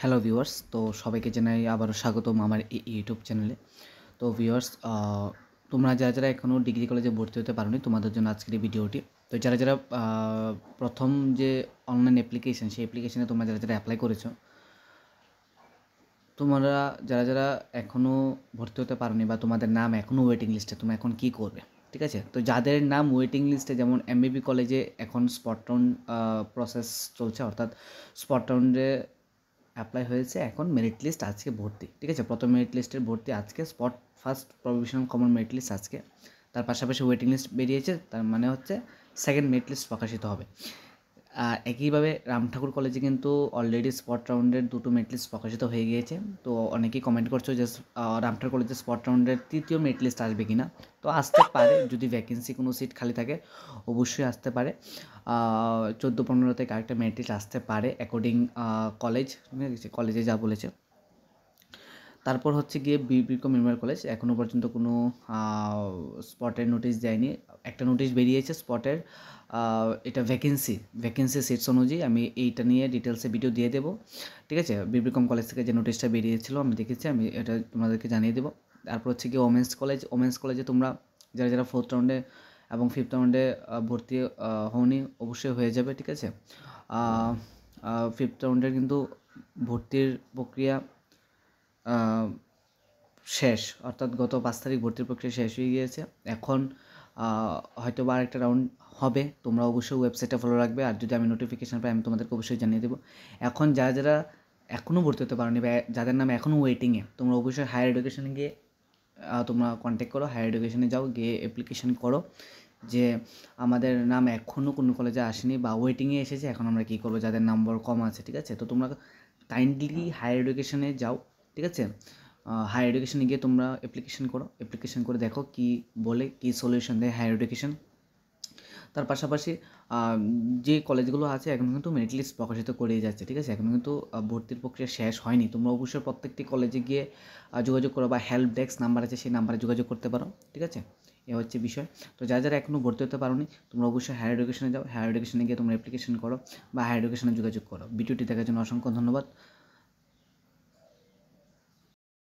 Hello viewers, তো সবাইকে জানাই আবারও স্বাগতম আমার এই ইউটিউব চ্যানেলে। তো ভিউয়ার্স, তোমরা যারা এখনও ডিগ্রি কলেজে ভর্তি হতে পারোনি, তোমাদের জন্য আজকের এই ভিডিওটি। তো যারা প্রথম যে অনলাইন অ্যাপ্লিকেশন, সেই অ্যাপ্লিকেশনে তোমরা যারা অ্যাপ্লাই করেছো, তোমরা যারা এখনও ভর্তি হতে পারোনি বা তোমাদের নাম এখনও ওয়েটিং লিস্টে, তোমরা এখন কী করবে? ঠিক আছে, তো যাদের নাম ওয়েটিং লিস্টে, যেমন এমবিবি কলেজে এখন স্পট রাউন্ড প্রসেস চলছে, অর্থাৎ স্পট রাউন্ডে অ্যাপ্লাই হয়েছে, এখন মেরিট লিস্ট আজকে ভর্তি। ঠিক আছে, প্রথম মেরিট লিস্টের ভর্তি আজকে, spot first provisional common merit list আজকে, তার পাশাপাশি ওয়েটিং লিস্ট বেরিয়েছে, তার মানে হচ্ছে সেকেন্ড মেরিট লিস্ট প্রকাশিত হবে। একইভাবে রামঠাকুর কলেজে কিন্তু অলরেডি স্পট রাউন্ডের দুটো মেরিট লিস্ট প্রকাশিত হয়ে গিয়েছে। তো অনেকেই কমেন্ট করছো যে রামঠাকুর কলেজের স্পট রাউন্ডের তৃতীয় মেরিট লিস্ট আসবে কি না। তো আসতে পারে, যদি ভ্যাকেন্সি কোনো সিট খালি থাকে অবশ্যই আসতে পারে। 14-15 থেকে আরেকটা মেরিট লিস্ট আসতে পারে অ্যাকর্ডিং কলেজ, ঠিক আছে, কলেজে যা বলেছে। তারপর হচ্ছে গিয়ে বিকম মেমোরিয়াল কলেজ এখনও পর্যন্ত কোনো স্পটের নোটিশ দেয়নি। একটা নোটিশ বেরিয়েছে স্পটের, এটা ভ্যাকেন্সি সিটস অনুযায়ী। আমি এইটা নিয়ে ডিটেলসে ভিডিও দিয়ে দেবো। ঠিক আছে, বিকম কলেজ থেকে যে নোটিশটা বেরিয়েছিল আমি দেখেছি, আমি এটা তোমাদেরকে জানিয়ে দেবো। তারপর হচ্ছে গিয়ে ওমেন্স কলেজে তোমরা যারা 4th রাউন্ডে এবং 5th রাউন্ডে ভর্তি হওনি, অবশ্যই হয়ে যাবে। ঠিক আছে, 5th রাউন্ডের কিন্তু ভর্তির প্রক্রিয়া শেষ, অর্থাৎ গত 5 তারিখ ভর্তির প্রক্রিয়া শেষ হয়ে গিয়েছে। এখন হয়তো বা আরেকটা রাউন্ড হবে, তোমরা অবশ্যই ওয়েবসাইটটা ফলো রাখবে, আর যদি আমি নোটিফিকেশান পাই আমি তোমাদেরকে অবশ্যই জানিয়ে দেবো। এখন যারা এখনও ভর্তি হতে পারোনি বা যাদের নাম এখনও ওয়েটিংয়ে, তোমরা অবশ্যই হায়ার এডুকেশনে গিয়ে তোমরা কন্ট্যাক্ট করো, হায়ার এডুকেশনে যাও, গিয়ে অ্যাপ্লিকেশন করো যে আমাদের নাম এখনও কোনো কলেজে আসেনি বা ওয়েটিংয়ে এসেছে, এখন আমরা কী করবো, যাদের নম্বর কম আছে। ঠিক আছে, তো তোমরা কাইন্ডলি হায়ার এডুকেশনে যাও। ঠিক আছে, হায়ার এডুকেশনে গিয়ে তোমরা অ্যাপ্লিকেশন করে দেখো কী বলে, কী সলিউশন দেয় হায়ার এডুকেশন। তার পাশাপাশি যে কলেজগুলো আছে এখন কিন্তু মেরিট লিস্ট প্রকাশিত করেই যাচ্ছে। ঠিক আছে, এখন কিন্তু ভর্তির প্রক্রিয়া শেষ হয়নি। তোমরা অবশ্যই প্রত্যেকটি কলেজে গিয়ে যোগাযোগ করো, বা হেল্প ডেস্ক নাম্বার আছে সেই নাম্বারে যোগাযোগ করতে পারো। ঠিক আছে, এ হচ্ছে বিষয়। তো যারা এখনও ভর্তি হতে পারোনি, তোমরা অবশ্যই হায়ার এডুকেশনে যাও, হায়ার এডুকেশনে গিয়ে তোমরা অ্যাপ্লিকেশন করো বা হায়ার এডুকেশনে যোগাযোগ করো। ভিডিওটি দেখার জন্য অসংখ্য ধন্যবাদ।